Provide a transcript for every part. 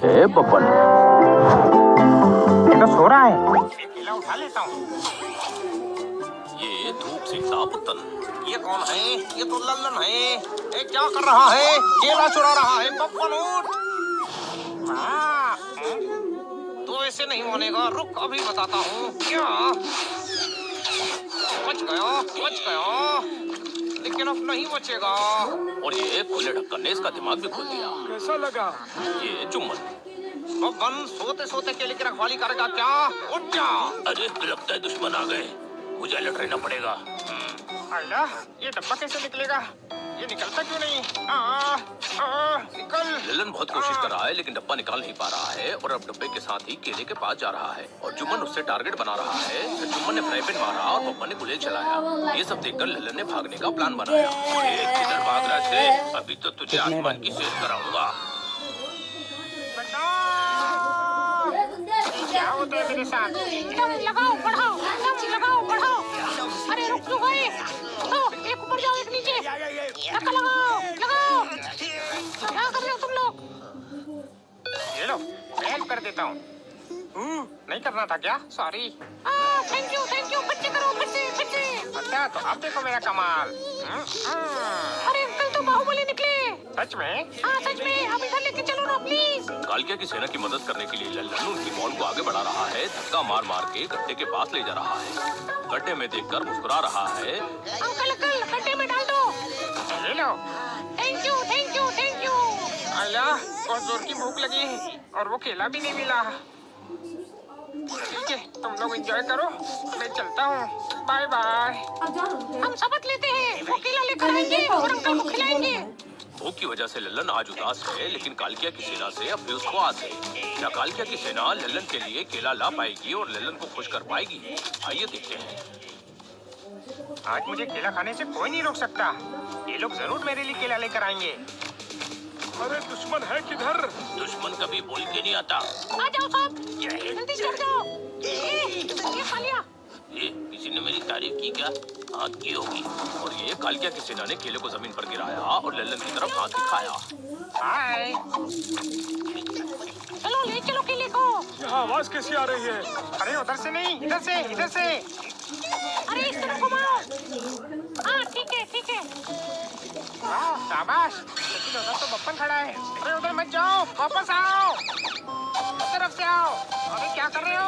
ए बब्बन, ये तो सो रहा है। ये केला उठा लेता हूँ। ये धूप सेकता पुतन। ये कौन है? ये तो लल्लन है। ये क्या कर रहा है? केला चुरा रहा है। बब्बन उठ। हाँ, तो ऐसे नहीं मानेगा। रुक, अभी बताता हूँ। क्या? बच गया, बच गया, लेकिन अब नहीं बचेगा। और ये खुले ढक्कन ने इसका दिमाग भी खोल दिया। कैसा लगा? ये चुम्बन। बब्बन सोते सोते केले की रखवाली करेगा क्या? उठ जा। अरे लगता है दुश्मन आ गए, मुझे अलर्ट रहना पड़ेगा। आइला, ये डब्बा कैसे निकलेगा? ये निकलता क्यों नहीं? निकल। ललन बहुत कोशिश कर रहा है लेकिन डब्बा निकाल नहीं पा रहा है और अब डब्बे के साथ ही केले के पास जा रहा है और जुम्मन उससे टारगेट बना रहा है। फिर जुम्मन ने फ्राई पैन मारा और बब्बन ने गुलेल चलाया। ये सब देखकर ललन ने भागने का प्लान बनाया। किधर भाग रहा है? अभी तो तुझे आसमान की सैर कराऊंगा। क्या होता है मेरे साथ? दम लगाओ, बढ़ाओ, दम लगाओ, बढ़ाओ। अरे रुक क्यों गए? तो एक ऊपर जाओ, एक नीचे। धक्का लगाओ, लगाओ। क्या कर रहे हो तुम लोग? ये लो, मैं हेल्प कर देता हूँ। नहीं करना था क्या? सॉरी। थैंक यू, फिर से करो, फिर से। अच्छा, तो अब देखो मेरा कमाल। अरे अंकल तो बाहुबली निकले। सच में? हाँ सच में, अब इधर लेके चलो ना प्लीज। कालिया की सेना की मदद करने के लिए ललन उनकी बॉल को आगे बढ़ा रहा है, धक्का मार मार के गड्ढे के पास ले जा रहा है। गड्ढे में देखकर मुस्कुरा रहा है। अंकल गड्ढे में डाल दो। ये लो। Thank you. आइला, बहुत जोर की भूख लगी और वो केला भी नहीं मिला। ठीक है, तुम लोग एंजॉय करो, मैं चलता हूँ। Bye bye. हम शपथ लेते हैं, वो केला लेकर आएंगे और अंकल को खिलाएंगे। भूख की वजह से ललन आज उदास है लेकिन कालिया की सेना से अब भी उसको आस है। क्या कालिया की सेना ललन के लिए केला ला पाएगी और ललन को खुश कर पाएगी? आइए देखते हैं। आज मुझे केला खाने से कोई नहीं रोक सकता। ये लोग जरूर मेरे लिए केला लेकर आएंगे। अरे दुश्मन है किधर? दुश्मन कभी बोल के नहीं आता। आ जाओ सब, जल्दी चढ़ जाओ। ये खा लिया। ये किसी ने मेरी तारीफ की क्या? हाँ की होगी। और ये कालिया की सेना ने केले को जमीन पर गिराया और ललन की तरफ हाथ दिखाया। हाय। चलो ले चलो केले को। यहाँ आवाज कैसी आ रही है? अरे उधर से नहीं, इधर से, इधर से। अरे इस तरफ घुमाओ। हाँ ठीक है। वाह, शाबाश। लेकिन उधर तो बप्पन खड़ा है। अरे उधर मत जाओ, वापस आओ। इस तरफ से आओ। अरे क्या कर रहे हो?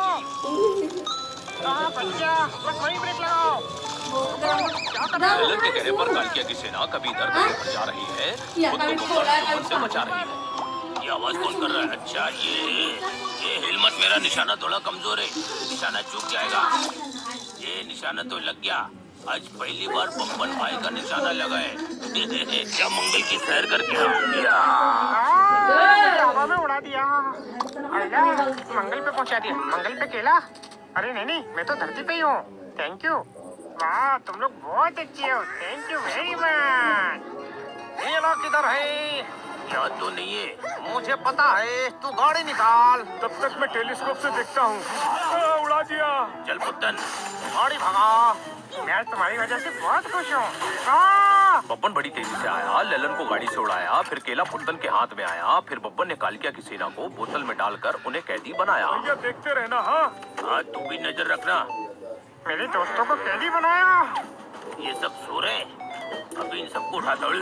बच गया, बस वहीं ब्रेक लगाओ। क्या कर रहे हो? ललन के कहने पर कालिया की सेना कभी इधर कभी उधर जा रही है, खुद को दुश्मन से बचा रही है। ये आवाज कौन कर रहा है? अच्छा ये हिलमत, मेरा निशाना थोड़ा कमजोर है, निशाना चूक जाएगा। ये निशाना तो लग गया। आज पहली बार बब्बन भाई का निशाना लगा है। क्या मंगल की सैर करके हवा में उड़ा दिया। आइला, मंगल पे पहुंचा दिया। मंगल पे केला? अरे नहीं, मैं तो धरती पे ही हूँ। Thank you. वाह, तुम लोग बहुत अच्छे हो। Thank you very much. ये लोग किधर है? याद तो नहीं है। मुझे पता है, तू गाड़ी निकाल। तब तक मैं टेलीस्कोप से देखता हूँ। उड़ा दिया। चल पुत्तन। गाड़ी भगा। मैं आज तुम्हारी वजह से बहुत खुश हूँ। बब्बन बड़ी तेजी से आया, ललन को गाड़ी से उड़ाया, फिर केला पुत्तन के हाथ में आया। फिर बब्बन ने कालिया की सेना को बोतल में डालकर उन्हें कैदी बनाया। भैया देखते रहना। हाँ, तू भी नजर रखना। मेरे दोस्तों को कैदी बनाया। ये सब सो रहे, अभी इन सबको उठाता हूँ।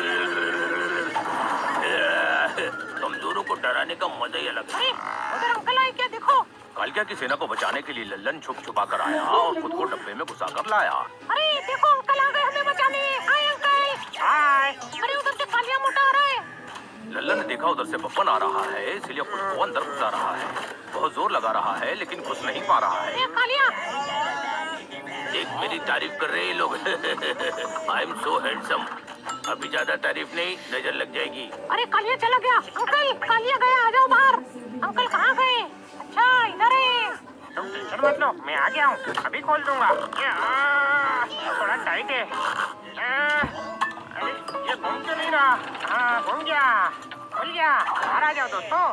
कमजोरों को डराने का मजा ही अलग है। उधर अंकल आए क्या, देखो। कालिया की सेना को बचाने के लिए ललन छुपा कर आया और खुद को डब्बे में घुसा कर लाया। अरे देखो अंकल आ गए हमें बचाने। Hi uncle. हाय। अरे उधर से कालिया मोटा आ रहा है। ललन ने देखा उधर से बब्बन आ रहा है, इसलिए खुद को अंदर घुसा रहा है। बहुत जोर लगा रहा है लेकिन घुस नहीं पा रहा है। ये कालिया। देख, मेरी तारीफ कर रहे हैं लोग। I am so handsome. अभी ज्यादा तारीफ नहीं, नजर लग जाएगी। अरे कालिया चला गया। अंकल कालिया गया, आ जाओ बाहर। अंकल कहाँ गए? अच्छा इधर है। तुम टेंशन मत लो, मैं आ गया हूँ। अभी खोल दूंगा। थोड़ा टाइट है। अरे ये घूम क्यों नहीं रहा? हाँ, घूम गया। खुल गया। बाहर आ जाओ दोस्तों।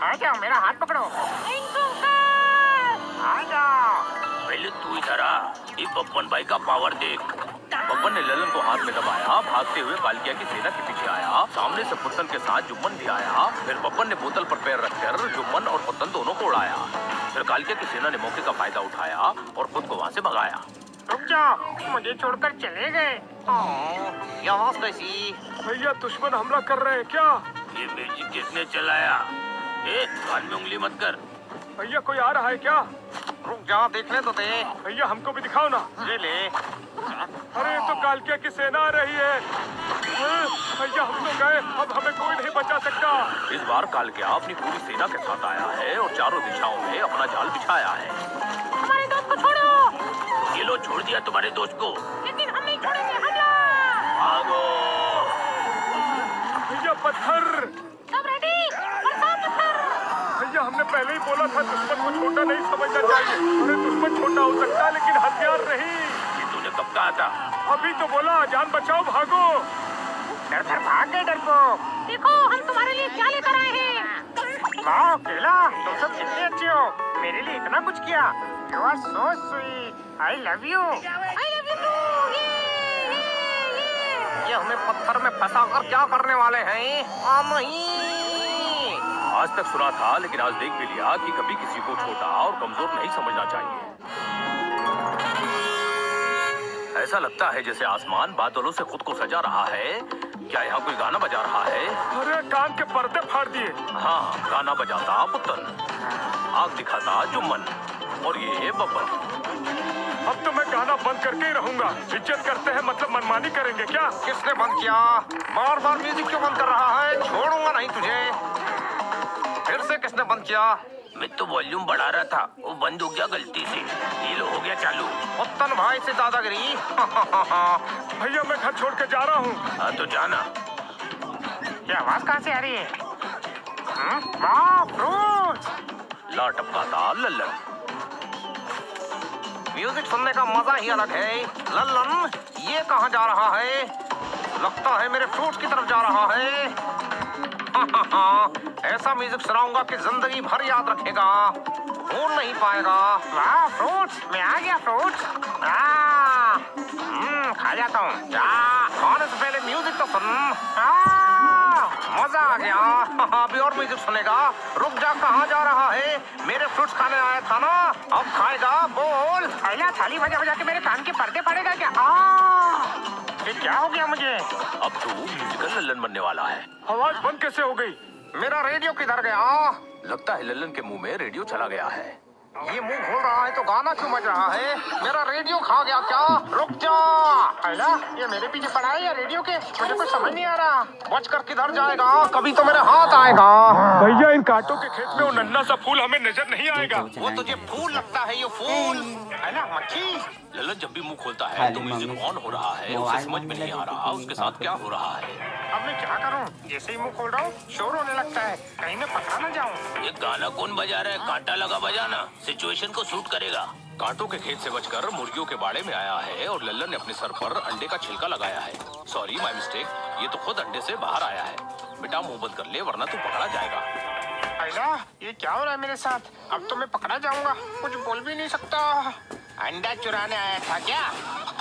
आ जाओ, मेरा हाथ पकड़ो। आ जाओ। पहले तू इधर आ, ये बब्बन भाई का पावर देख। बब्बन बब्बन ने ललन को हाथ में दबाया, भागते हुए कालकिया की सेना के पीछे आया। सामने से पुत्तन के साथ जुम्मन भी आया। फिर बब्बन ने बोतल पर पैर रखकर जुम्मन और पुत्तन दोनों को उड़ाया। फिर कालकिया की सेना ने मौके का फायदा उठाया और खुद को वहाँ से भगाया। रुक जाओ, मुझे छोड़कर चले गए। ये आवाज कैसी? भैया दुश्मन हमला कर रहे हैं क्या? ये मैजिक किसने चलाया? कान में उंगली मत कर। भैया कोई आ रहा है क्या? रुक जा, देखने तो दे। भैया हमको भी दिखाओ ना। ये ले। अरे तो कालकिया की सेना आ रही है। भैया हम तो गए, अब हमें कोई नहीं बचा सकता। इस बार कालकिया अपनी पूरी सेना के साथ आया है और चारों दिशाओं में अपना जाल बिछाया है। हमारे दोस्त को छोड़ो। ये लो, छोड़ दिया तुम्हारे दोस्त को। लेकिन हम नहीं छोड़ेंगे, हमला। भागो। भैया पत्थर। सब रेडी? बरसात पत्थर। भैया हमने पहले ही बोला था दुश्मन को छोटा नहीं समझना चाहिए। अरे दुश्मन छोटा हो सकता है लेकिन हथियार नहीं। ये तूने कब कहा था? अभी तो बोला, जान बचाओ, भागो। डर भाग गए डरपोक। देखो हम तुम्हारे लिए क्या लेकर आए हैं। वाह केला, तुम सब कितने अच्छे हो। मेरे लिए इतना कुछ किया। You are so sweet. I love you. I love you too. ये हमें पत्थर में फंसा कर क्या करने वाले हैं? नहीं। आज तक सुना था लेकिन आज देख भी लिया कि कभी किसी को छोटा और कमजोर नहीं समझना चाहिए। ऐसा लगता है जैसे आसमान बादलों से खुद को सजा रहा है। क्या यहाँ कोई गाना बजा रहा है? अरे कान के पर्दे फाड़ दिए। हाँ, गाना बजाता पुत्तन, आग दिखाता जुम्मन और ये बब्बन। अब तो मैं गाना बंद करके ही रहूंगा। इज्जत करते हैं मतलब मनमानी करेंगे क्या? किसने बंद किया? बार बार म्यूजिक क्यों बंद कर रहा है? छोड़ूंगा नहीं तुझे। फिर से किसने बंद किया? मैं तो वॉल्यूम बढ़ा रहा था, वो बंद हो गया गलती से। ये लो, हो गया चालू। पुत्तन भाई से दादागिरी। भैया मैं घर छोड़ के जा रहा हूँ। हाँ तो जाना। ये आवाज कहाँ से आ रही है? वाह फ्रूट्स। ला टपकाता लल्लन। म्यूजिक सुनने का मजा ही अलग है। लल्लन, ये कहाँ जा रहा है? लगता है मेरे फ्रूट्स की तरफ जा रहा है। ऐसा म्यूजिक सुनाऊंगा कि जिंदगी भर याद रखेगा, भूल नहीं पाएगा। वाह फ्रूट्स, मैं आ गया फ्रूट्स। खा जाता हूँ। खाने से पहले म्यूजिक तो सुन। मजा आ गया। अभी और म्यूजिक सुनेगा। रुक जा, कहाँ जा रहा है? मेरे फ्रूट्स खाने आया था ना, अब खाएगा। बोल। पहला थाली बजा बजा के मेरे कान के पर्दे पड़ेगा क्या? ये क्या हो गया मुझे? अब तू म्यूजिकल लल्लन बनने वाला है। आवाज बंद कैसे हो गई? मेरा रेडियो किधर गया? लगता है लल्लन के मुंह में रेडियो चला गया है। ये मुंह खोल रहा है तो गाना क्यों बज रहा है? मेरा रेडियो खा गया क्या? रुक जा। पहला ये मेरे पीछे पड़ा है या रेडियो के? मुझे कुछ समझ नहीं आ रहा। बचकर किधर जाएगा? कभी तो मेरे हाथ आएगा। भैया इन कांटों के खेत में वो नन्हा सा फूल हमें नजर नहीं आएगा। वो तुझे फूल लगता है? ये फूल। पहला मक्खी। लल्लन जब भी मुंह खोलता है तो म्यूजिक ऑन हो रहा है। उसे समझ में नहीं आ रहा उसके साथ क्या हो रहा है। अब मैं क्या करूं? जैसे ही मुंह खोल रहा हूँ शोर होने लगता है। कहीं मैं पकड़ा ना जाऊं। ये गाना कौन बजा रहा है? कांटा लगा बजाना, सिचुएशन को सूट करेगा। कांटों के खेत से बचकर मुर्गियों के बाड़े में आया है और लल्लन ने अपने सर पर अंडे का छिलका लगाया है। Sorry, my mistake. ये तो खुद अंडे से बाहर आया है। बेटा मुंह बंद कर ले वरना तू पकड़ा जाएगा। पहला ये क्या हो रहा है मेरे साथ? अब तो मैं पकड़ा जाऊंगा, कुछ बोल भी नहीं सकता। अंडा चुराने आया था क्या?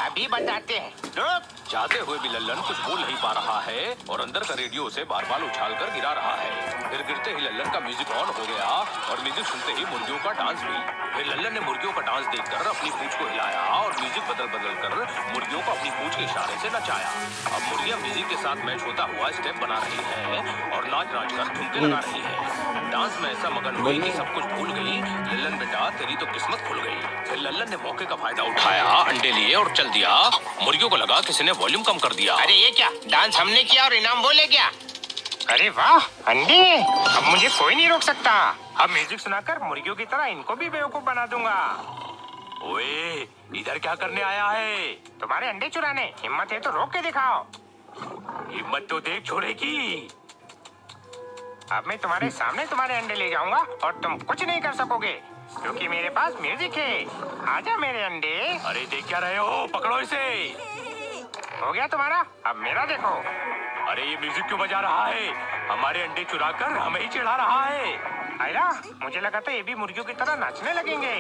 अभी बताते हैं। रुक। चाहते हुए भी लल्लन कुछ बोल नहीं पा रहा है और अंदर का रेडियो उसे बार बार उछाल कर गिरा रहा है। फिर गिरते ही लल्लन का म्यूजिक ऑन हो गया और म्यूजिक सुनते ही मुर्गियों का डांस भी। फिर लल्लन ने मुर्गियों का डांस देखकर अपनी पूंछ को हिलाया और म्यूजिक बदल बदल कर मुर्गियों को अपनी पूंछ के इशारे से नचाया। अब मुर्गियां म्यूजिक के साथ मैच होता हुआ स्टेप बना रही है और नाच नाच कर ठुमके लगा रही है। डांस में ऐसा मगन हुई कि सब कुछ भूल गई। लल्लन बेटा तेरी तो किस्मत खुल गई। फिर लल्लन ने मौके का फायदा उठाया, अंडे लिए और चल दिया। मुर्गियों को लगा किसी ने वॉल्यूम कम कर दिया। अरे ये क्या? डांस हमने किया और इनाम बोले क्या? अरे वाह, अंडे! अब मुझे कोई नहीं रोक सकता। अब म्यूजिक सुनाकर मुर्गियों की तरह इनको भी बेवकूफ बना दूंगा। ओए, इधर क्या करने आया है? तुम्हारे अंडे चुराने। हिम्मत है तो रोक के दिखाओ। हिम्मत तो देख छोड़ेगी। अब मैं तुम्हारे सामने तुम्हारे अंडे ले जाऊंगा और तुम कुछ नहीं कर सकोगे क्योंकि मेरे पास म्यूजिक है। आजा मेरे अंडे। अरे देख क्या रहे हो? पकड़ो इसे। हो गया तुम्हारा, अब मेरा देखो। अरे ये म्यूजिक क्यों बजा रहा है? हमारे अंडे चुराकर हमें ही चिढ़ा रहा है। आयरा, मुझे लगा था ये भी मुर्गियों की तरह नाचने लगेंगे।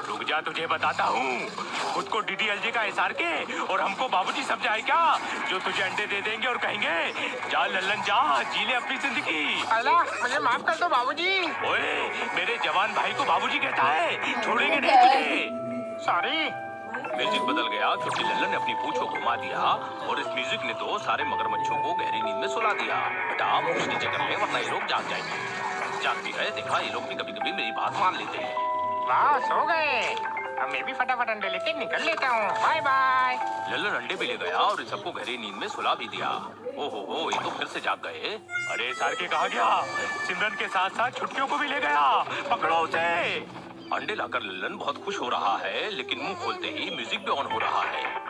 रुक जा, तुझे बताता हूँ। खुद को डीडीएलजे का एसआर के और हमको बाबूजी समझाए क्या, जो तुझे अंडे दे देंगे और कहेंगे जा लल्लन जा, जी ले अपनी जिंदगी। अल्लाह मुझे माफ कर दो बाबूजी। ओए, मेरे जवान भाई को बाबूजी कहता है, छोड़ेंगे नहीं तुझे। सॉरी। म्यूजिक बदल गया क्योंकि लल्लन ने अपनी पूंछ को घुमा दिया और इस म्यूजिक ने तो सारे मगरमच्छों को गहरी नींद में सुला दिया। बेटा पूंछ नीचे कर ले वरना ये लोग जाग जाएंगे। जागती है, देखा ये लोग भी कभी कभी मेरी बात मान लेते हैं। वाह सो गए। अब मैं भी फटाफट अंडे लेके निकल लेता हूँ। Bye bye. लल्लन अंडे भी ले गया और इन सबको गहरी नींद में सुला भी दिया। ओहो, ये तो फिर से जाग गए। अरे एसआर के कहा गया, सिमरन के साथ साथ छुटकियों को भी ले गया, पकड़ो उसे। अंडे लाकर लल्लन बहुत खुश हो रहा है, लेकिन मुंह खोलते ही म्यूजिक भी ऑन हो रहा है।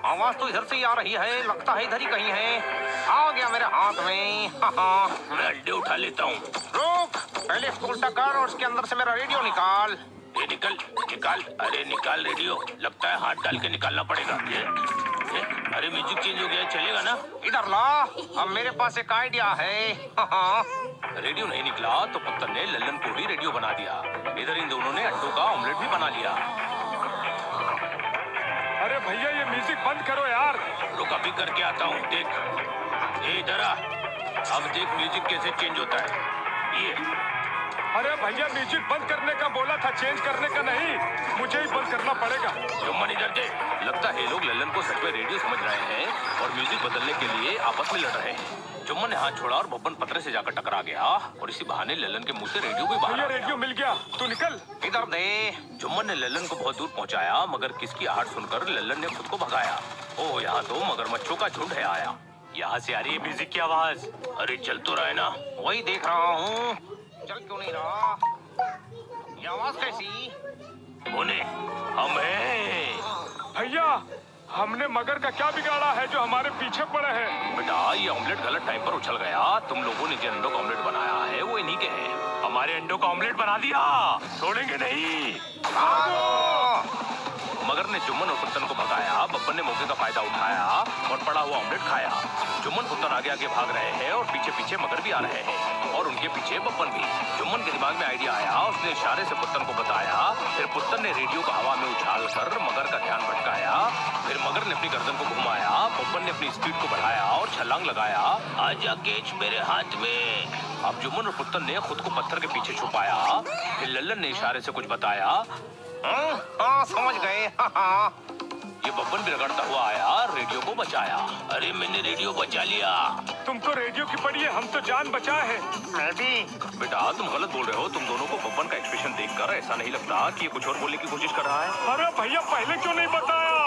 आवाज तो इधर से ही आ रही है, लगता है इधर ही कहीं है। आ गया मेरे हाथ में। हाँ। मैं अंडे उठा लेता हूँ। रुक, पहले इसको उल्टा कर और उसके अंदर से मेरा रेडियो निकाल। ये निकल, निकाल, अरे निकाल रेडियो। लगता है हाथ डाल के निकालना पड़ेगा। ये, अरे म्यूजिक चेंज हो गया, चलेगा ना? इधर ला, अब मेरे पास एक आइडिया है। हाँ। रेडियो नहीं निकला तो पुत्र ने लल्लन को ही रेडियो बना दिया। इधर इन दोनों ने अंडों का ऑमलेट भी बना लिया। अरे भैया ये म्यूजिक बंद करो यार। रुक अभी करके आता हूँ, देख। ये इधर आ, अब देख म्यूजिक कैसे चेंज होता है। ये अरे भैया म्यूजिक बंद करने का बोला था, चेंज करने का नहीं। मुझे ही बंद करना पड़ेगा। जुम्मन इधर दे। लगता है लोग लल्लन को सच में रेडियो समझ रहे हैं और म्यूजिक बदलने के लिए आपस में लड़ रहे हैं। जुम्मन ने हाथ छोड़ा और बब्बन पतरे से जाकर टकरा गया और इसी बहाने लल्लन के मुंह से रेडियो भी बाहर आ भैया गया। रेडियो मिल गया, तू निकल। इधर दे। जुम्मन ने लल्लन को बहुत दूर पहुंचाया, मगर किसकी आहट सुनकर लल्लन ने खुद को भगाया। ओह, यहाँ तो मगरमच्छों का झुंड है आया। यहाँ से आ रही है म्यूजिक की आवाज। अरे चल तो रहा है ना। वही देख रहा हूँ, चल क्यों नहीं रहा। ये आवाज कैसी? मोने, हम हैं। भैया हमने मगर का क्या बिगाड़ा है जो हमारे पीछे पड़े हैं? बेटा ये ऑमलेट गलत टाइम पर उछल गया। तुम लोगों ने जिन अंडों का ऑमलेट बनाया है वो इन्हीं के हैं। हमारे अंडों का ऑमलेट बना दिया, छोड़ेंगे नहीं। मगर ने जुम्मन और पुत्तन को भगाया। बब्बन ने मौके का फायदा उठाया और पड़ा हुआ ऑमलेट खाया। जुम्मन पुत्तन आगे आगे भाग रहे हैं और पीछे पीछे मगर भी आ रहे हैं और उनके पीछे बब्बन भी। जुम्मन के दिमाग में आइडिया आया, उसने इशारे से पुत्तन को बताया। फिर पुत्तन ने रेडियो को हवा में उछाल कर मगर का ध्यान भटकाया। फिर मगर ने अपनी गर्दन को घुमाया, बब्बन ने अपनी स्पीड को बढ़ाया और छलांग लगाया। आजा केच मेरे हाथ में। अब जुम्मन और पुत्तन ने खुद को पत्थर के पीछे छुपाया। फिर लल्लन ने इशारे से कुछ बताया। हाँ समझ गए। हाँ। ये बब्बन भी रगड़ता हुआ आया, रेडियो को बचाया। अरे मैंने रेडियो बचा लिया। तुमको रेडियो की पड़ी है, हम तो जान बचाए हैं। मैं भी। बेटा तुम गलत बोल रहे हो। तुम दोनों को बब्बन का एक्सप्रेशन देखकर ऐसा नहीं लगता कि ये कुछ और बोलने की कोशिश कर रहा है। अरे भैया पहले क्यों नहीं बताया?